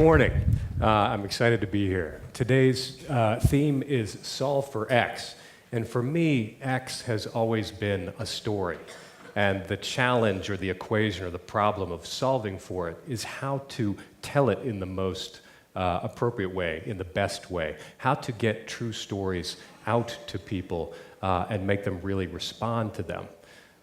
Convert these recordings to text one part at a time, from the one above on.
morning. I'm excited to be here. Today's theme is Solve for X. And for me, X has always been a story. And the challenge or the equation or the problem of solving for it is how to tell it in the most appropriate way, in the best way. How to get true stories out to people and make them really respond to them.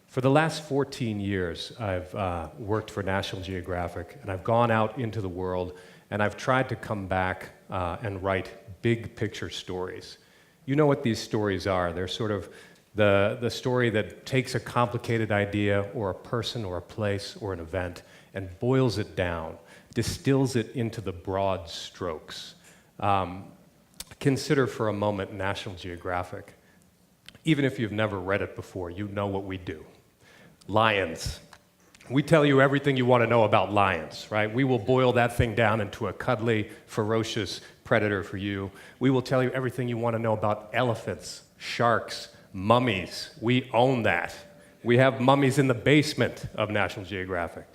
For the last 14 years, I've worked for National Geographic, and I've gone out into the world, and I've tried to come back and write big picture stories. You know what these stories are. They're sort of the story that takes a complicated idea or a person or a place or an event and boils it down, distills it into the broad strokes. Consider for a moment National Geographic. Even if you've never read it before, you know what we do. Lions. We tell you everything you want to know about lions, right? We will boil that thing down into a cuddly, ferocious predator for you. We will tell you everything you want to know about elephants, sharks, mummies. We own that. We have mummies in the basement of National Geographic.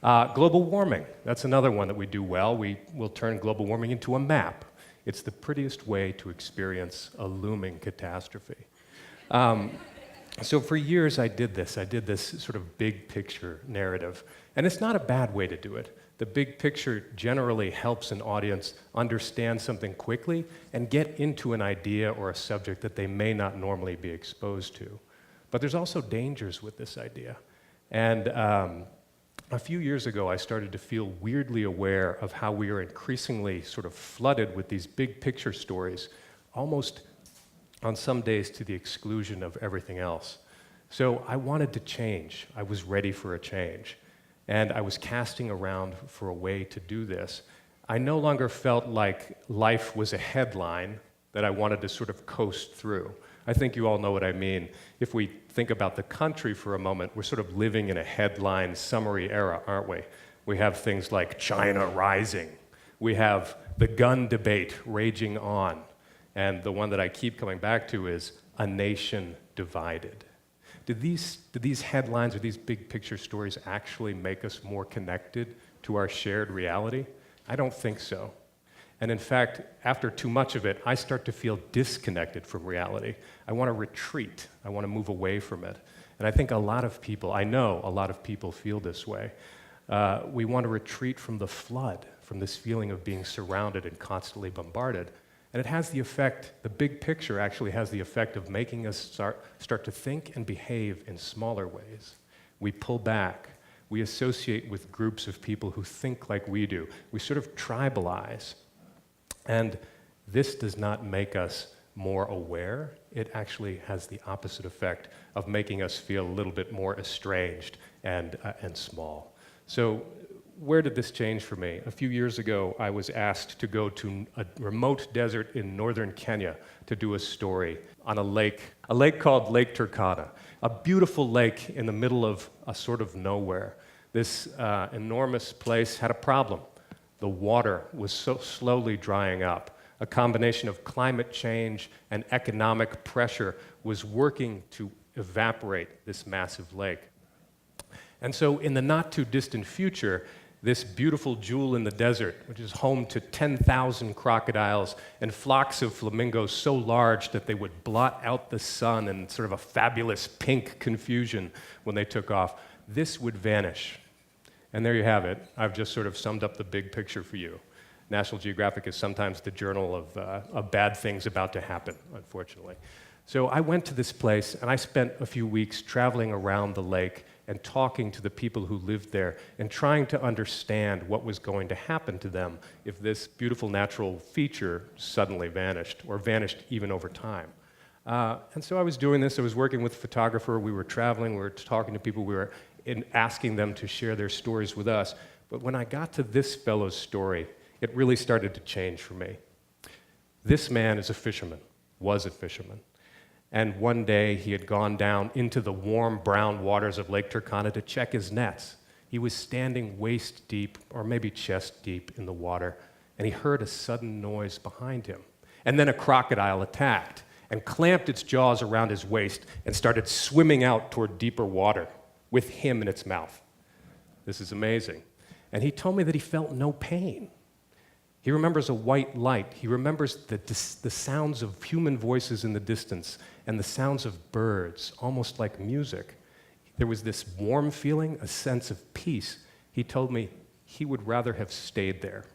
Global warming. That's another one that we do well. We will turn global warming into a map. It's the prettiest way to experience a looming catastrophe. So for years I did this sort of big picture narrative. And it's not a bad way to do it. The big picture generally helps an audience understand something quickly and get into an idea or a subject that they may not normally be exposed to. But there's also dangers with this idea. And a few years ago I started to feel weirdly aware of how we are increasingly sort of flooded with these big picture stories, almost on some days to the exclusion of everything else. So I wanted to change. I was ready for a change. And I was casting around for a way to do this. I no longer felt like life was a headline that I wanted to sort of coast through. I think you all know what I mean. If we think about the country for a moment, we're sort of living in a headline summary era, aren't we? We have things like China rising. We have the gun debate raging on. And the one that I keep coming back to is a nation divided. Do these headlines or these big picture stories actually make us more connected to our shared reality? I don't think so. And in fact, after too much of it, I start to feel disconnected from reality. I want to retreat. I want to move away from it. And I think I know a lot of people feel this way. We want to retreat from the flood, from this feeling of being surrounded and constantly bombarded. And it has the effect, the big picture actually has the effect of making us start to think and behave in smaller ways. We pull back. We associate with groups of people who think like we do. We sort of tribalize. And this does not make us more aware. It actually has the opposite effect of making us feel a little bit more estranged and small. So where did this change for me? A few years ago, I was asked to go to a remote desert in northern Kenya to do a story on a lake called Lake Turkana, a beautiful lake in the middle of a sort of nowhere. This enormous place had a problem. The water was so slowly drying up. A combination of climate change and economic pressure was working to evaporate this massive lake. And so in the not too distant future, this beautiful jewel in the desert, which is home to 10,000 crocodiles and flocks of flamingos so large that they would blot out the sun in sort of a fabulous pink confusion when they took off, this would vanish. And there you have it. I've just sort of summed up the big picture for you. National Geographic is sometimes the journal of bad things about to happen, unfortunately. So I went to this place, and I spent a few weeks traveling around the lake and talking to the people who lived there and trying to understand what was going to happen to them if this beautiful natural feature suddenly vanished, or vanished even over time. And so I was doing this. I was working with a photographer. We were traveling. We were talking to people. We were asking them to share their stories with us. But when I got to this fellow's story, it really started to change for me. This man is a fisherman, was a fisherman. And one day he had gone down into the warm brown waters of Lake Turkana to check his nets. He was standing waist deep, or maybe chest deep in the water, and he heard a sudden noise behind him. And then a crocodile attacked and clamped its jaws around his waist and started swimming out toward deeper water with him in its mouth. This is amazing. And he told me that he felt no pain. He remembers a white light. He remembers the sounds of human voices in the distance and the sounds of birds, almost like music. There was this warm feeling, a sense of peace. He told me he would rather have stayed there.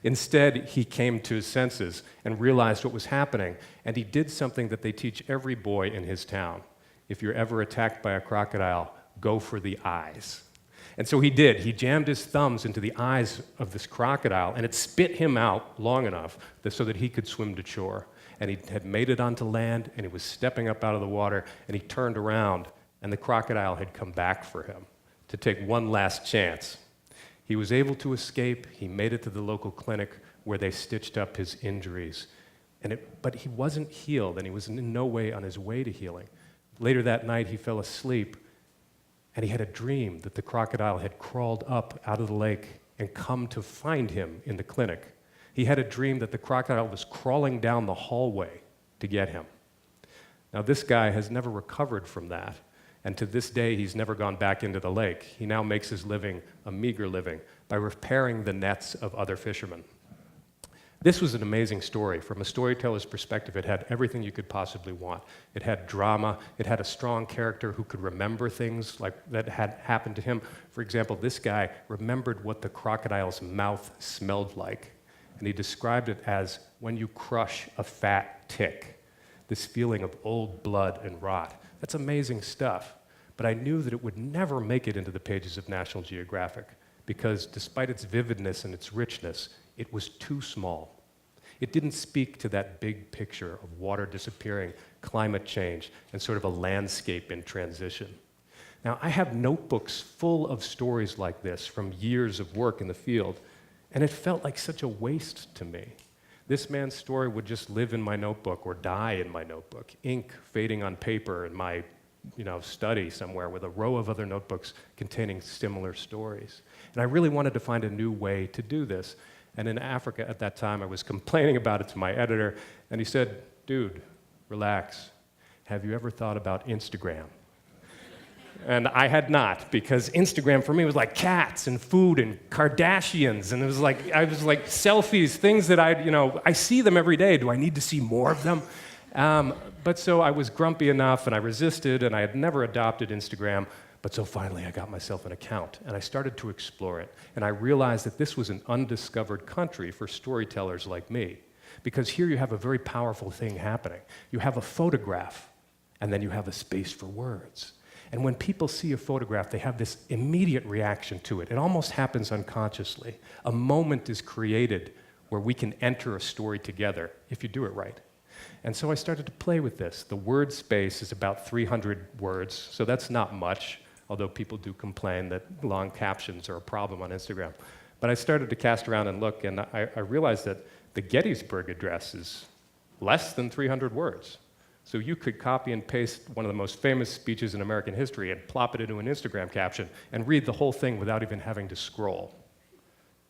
Instead, he came to his senses and realized what was happening, and he did something that they teach every boy in his town. If you're ever attacked by a crocodile, go for the eyes. And so he did. He jammed his thumbs into the eyes of this crocodile, and it spit him out long enough so that he could swim to shore. And he had made it onto land, and he was stepping up out of the water, and he turned around, and the crocodile had come back for him to take one last chance. He was able to escape. He made it to the local clinic where they stitched up his injuries. But he wasn't healed, and he was in no way on his way to healing. Later that night, he fell asleep, and he had a dream that the crocodile had crawled up out of the lake and come to find him in the clinic. He had a dream that the crocodile was crawling down the hallway to get him. Now, this guy has never recovered from that. And to this day, he's never gone back into the lake. He now makes his living a meager living by repairing the nets of other fishermen. This was an amazing story. From a storyteller's perspective, it had everything you could possibly want. It had drama. It had a strong character who could remember things like that had happened to him. For example, this guy remembered what the crocodile's mouth smelled like. And he described it as when you crush a fat tick, this feeling of old blood and rot. That's amazing stuff, but I knew that it would never make it into the pages of National Geographic because despite its vividness and its richness, it was too small. It didn't speak to that big picture of water disappearing, climate change, and sort of a landscape in transition. Now, I have notebooks full of stories like this from years of work in the field, and it felt like such a waste to me. This man's story would just live in my notebook or die in my notebook, ink fading on paper in my study somewhere with a row of other notebooks containing similar stories. And I really wanted to find a new way to do this. And in Africa at that time, I was complaining about it to my editor, and he said, "Dude, relax. Have you ever thought about Instagram?" And I had not, because Instagram for me was like cats and food and Kardashians, and I was like selfies, things that I see them every day. Do I need to see more of them? But so I was grumpy enough, and I resisted, and I had never adopted Instagram. But so finally, I got myself an account, and I started to explore it. And I realized that this was an undiscovered country for storytellers like me, because here you have a very powerful thing happening. You have a photograph, and then you have a space for words. And when people see a photograph, they have this immediate reaction to it. It almost happens unconsciously. A moment is created where we can enter a story together if you do it right. And so I started to play with this. The word space is about 300 words, so that's not much, although people do complain that long captions are a problem on Instagram. But I started to cast around and look, and I realized that the Gettysburg Address is less than 300 words. So you could copy and paste one of the most famous speeches in American history and plop it into an Instagram caption and read the whole thing without even having to scroll.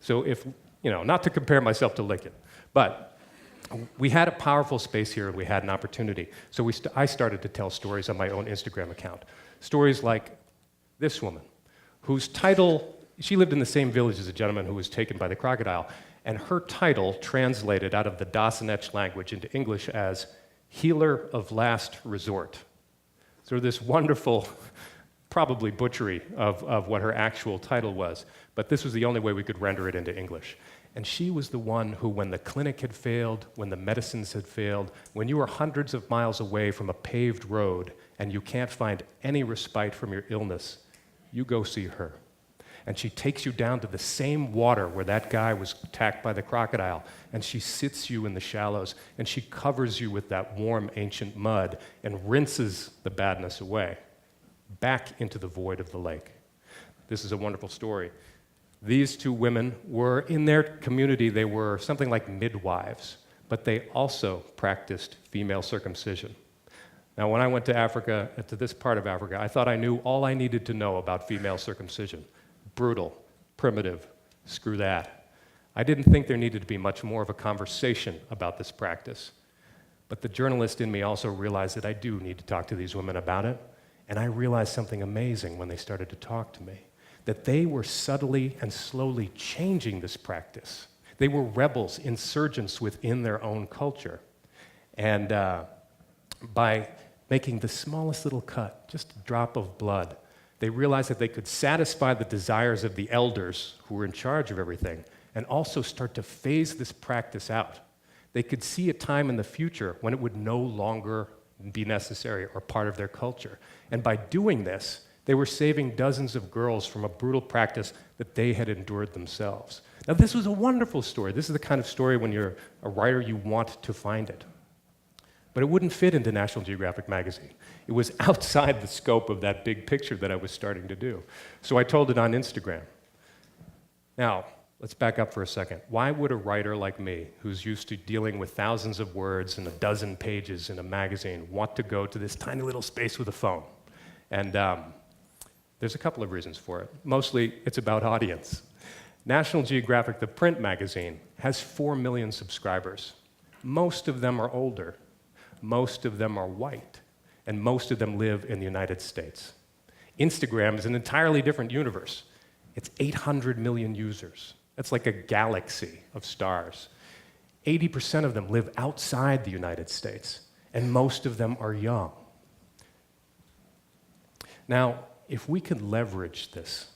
So not to compare myself to Lincoln, but we had a powerful space here and we had an opportunity. So I started to tell stories on my own Instagram account. Stories like this woman, whose title, she lived in the same village as a gentleman who was taken by the crocodile, and her title translated out of the Dawson-Etch language into English as Healer of Last Resort. So this wonderful, probably butchery of what her actual title was, but this was the only way we could render it into English. And she was the one who, when the clinic had failed, when the medicines had failed, when you were hundreds of miles away from a paved road and you can't find any respite from your illness, you go see her. And she takes you down to the same water where that guy was attacked by the crocodile, and she sits you in the shallows, and she covers you with that warm, ancient mud and rinses the badness away, back into the void of the lake. This is a wonderful story. These two women were, in their community, they were something like midwives, but they also practiced female circumcision. Now, when I went to Africa, to this part of Africa, I thought I knew all I needed to know about female circumcision. Brutal, primitive, screw that. I didn't think there needed to be much more of a conversation about this practice. But the journalist in me also realized that I do need to talk to these women about it, and I realized something amazing when they started to talk to me, that they were subtly and slowly changing this practice. They were rebels, insurgents within their own culture. And by making the smallest little cut, just a drop of blood, they realized that they could satisfy the desires of the elders who were in charge of everything and also start to phase this practice out. They could see a time in the future when it would no longer be necessary or part of their culture. And by doing this, they were saving dozens of girls from a brutal practice that they had endured themselves. Now, this was a wonderful story. This is the kind of story when you're a writer, you want to find it. But it wouldn't fit into National Geographic magazine. It was outside the scope of that big picture that I was starting to do. So I told it on Instagram. Now, let's back up for a second. Why would a writer like me, who's used to dealing with thousands of words and a dozen pages in a magazine, want to go to this tiny little space with a phone? And there's a couple of reasons for it. Mostly, it's about audience. National Geographic, the print magazine, has 4 million subscribers. Most of them are older. Most of them are white. And most of them live in the United States. Instagram is an entirely different universe. It's 800 million users. That's like a galaxy of stars. 80% of them live outside the United States, and most of them are young. Now, if we could leverage this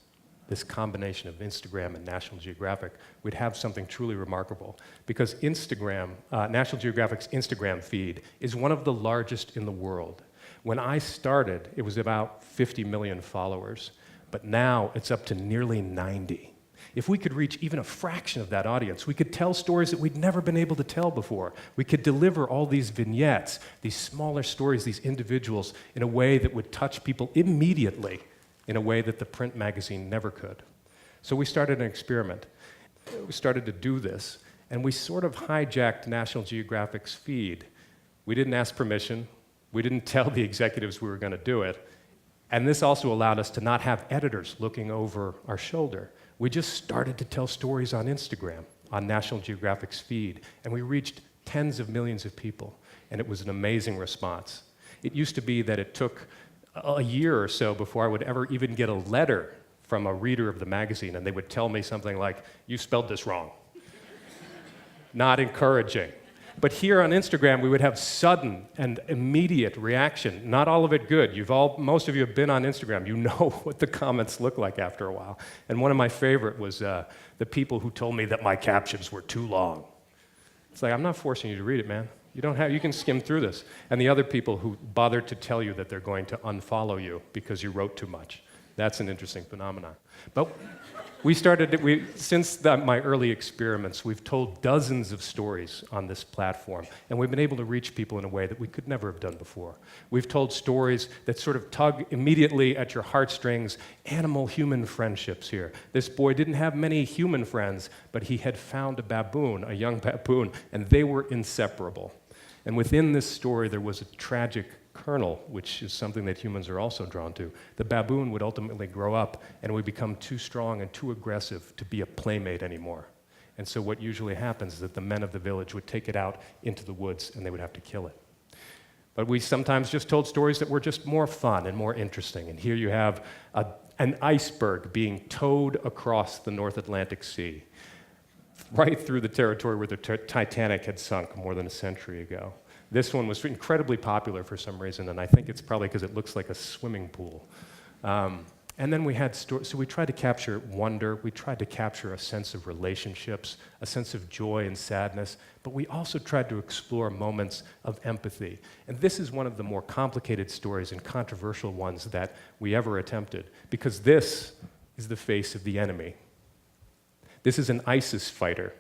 combination of Instagram and National Geographic, we'd have something truly remarkable. Because Instagram, National Geographic's Instagram feed is one of the largest in the world. When I started, it was about 50 million followers, but now it's up to nearly 90. If we could reach even a fraction of that audience, we could tell stories that we'd never been able to tell before. We could deliver all these vignettes, these smaller stories, these individuals, in a way that would touch people immediately, in a way that the print magazine never could. So we started an experiment. We started to do this, and we sort of hijacked National Geographic's feed. We didn't ask permission. We didn't tell the executives we were going to do it. And this also allowed us to not have editors looking over our shoulder. We just started to tell stories on Instagram, on National Geographic's feed, and we reached tens of millions of people, and it was an amazing response. It used to be that it took a year or so before I would ever even get a letter from a reader of the magazine, and they would tell me something like, "You spelled this wrong." Not encouraging. But here on Instagram, we would have sudden and immediate reaction. Not all of it good. Most of you have been on Instagram. You know what the comments look like after a while. And one of my favorite was the people who told me that my captions were too long. It's like, I'm not forcing you to read it, man. You can skim through this. And the other people who bothered to tell you that they're going to unfollow you because you wrote too much. That's an interesting phenomenon. But since my early experiments, we've told dozens of stories on this platform, and we've been able to reach people in a way that we could never have done before. We've told stories that sort of tug immediately at your heartstrings, animal-human friendships here. This boy didn't have many human friends, but he had found a baboon, a young baboon, and they were inseparable. And within this story, there was a tragic kernel, which is something that humans are also drawn to. The baboon would ultimately grow up and would become too strong and too aggressive to be a playmate anymore. And so what usually happens is that the men of the village would take it out into the woods and they would have to kill it. But we sometimes just told stories that were just more fun and more interesting. And here you have an iceberg being towed across the North Atlantic Sea, right through the territory where the Titanic had sunk more than a century ago. This one was incredibly popular for some reason, and I think it's probably because it looks like a swimming pool. And then we had so we tried to capture wonder, we tried to capture a sense of relationships, a sense of joy and sadness, but we also tried to explore moments of empathy. And this is one of the more complicated stories and controversial ones that we ever attempted, because this is the face of the enemy. This is an ISIS fighter.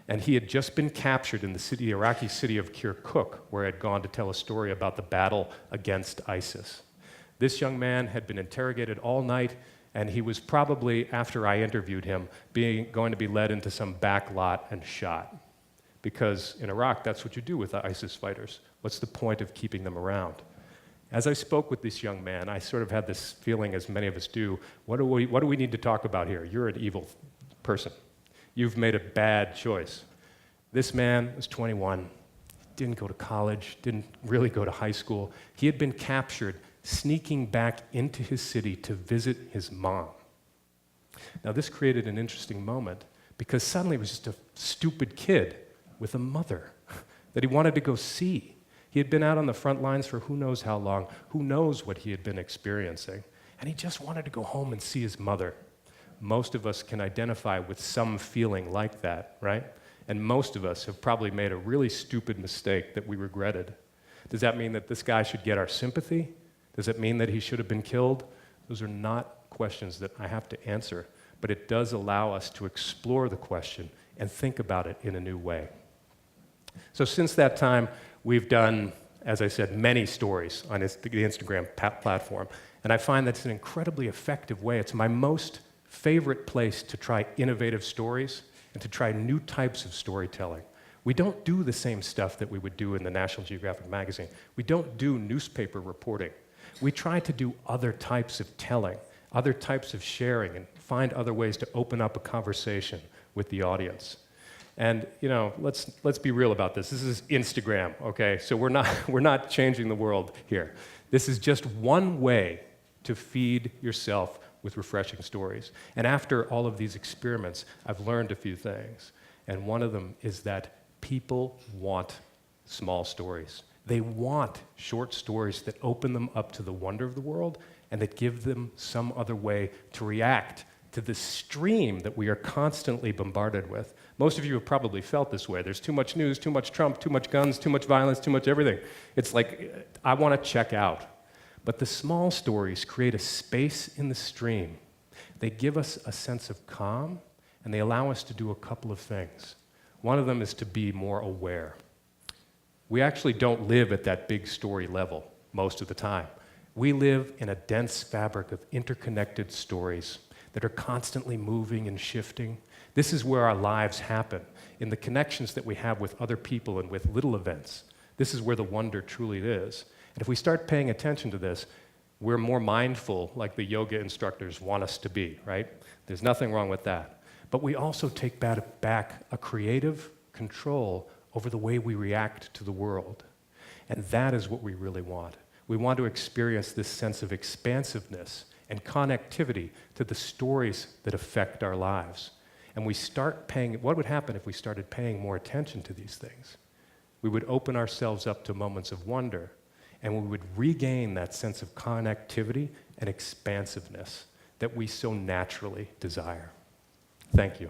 And he had just been captured in the Iraqi city of Kirkuk, where he had gone to tell a story about the battle against ISIS. This young man had been interrogated all night, and he was probably, after I interviewed him, going to be led into some back lot and shot. Because in Iraq, that's what you do with the ISIS fighters. What's the point of keeping them around? As I spoke with this young man, I sort of had this feeling, as many of us do, what do we need to talk about here? You're an evil person. You've made a bad choice. This man was 21, didn't go to college, didn't really go to high school. He had been captured, sneaking back into his city to visit his mom. Now, this created an interesting moment, because suddenly he was just a stupid kid with a mother that he wanted to go see. He had been out on the front lines for who knows how long, who knows what he had been experiencing, and he just wanted to go home and see his mother. Most of us can identify with some feeling like that, right? And most of us have probably made a really stupid mistake that we regretted. Does that mean that this guy should get our sympathy? Does it mean that he should have been killed? Those are not questions that I have to answer, but it does allow us to explore the question and think about it in a new way. So since that time, we've done, as I said, many stories on the Instagram platform, and I find that's an incredibly effective way. It's my most favorite place to try innovative stories and to try new types of storytelling. We don't do the same stuff that we would do in the National Geographic magazine. We don't do newspaper reporting. We try to do other types of telling, other types of sharing, and find other ways to open up a conversation with the audience. And let's be real about this. This is Instagram, okay? So we're not changing the world here. This is just one way to feed yourself with refreshing stories. And after all of these experiments, I've learned a few things. And one of them is that people want small stories. They want short stories that open them up to the wonder of the world and that give them some other way to react to the stream that we are constantly bombarded with. Most of you have probably felt this way. There's too much news, too much Trump, too much guns, too much violence, too much everything. It's like, I want to check out. But the small stories create a space in the stream. They give us a sense of calm, and they allow us to do a couple of things. One of them is to be more aware. We actually don't live at that big story level most of the time. We live in a dense fabric of interconnected stories that are constantly moving and shifting. This is where our lives happen, in the connections that we have with other people and with little events. This is where the wonder truly is. And if we start paying attention to this, we're more mindful, like the yoga instructors want us to be, right? There's nothing wrong with that. But we also take back a creative control over the way we react to the world. And that is what we really want. We want to experience this sense of expansiveness and connectivity to the stories that affect our lives. And what would happen if we started paying more attention to these things? We would open ourselves up to moments of wonder, and we would regain that sense of connectivity and expansiveness that we so naturally desire. Thank you.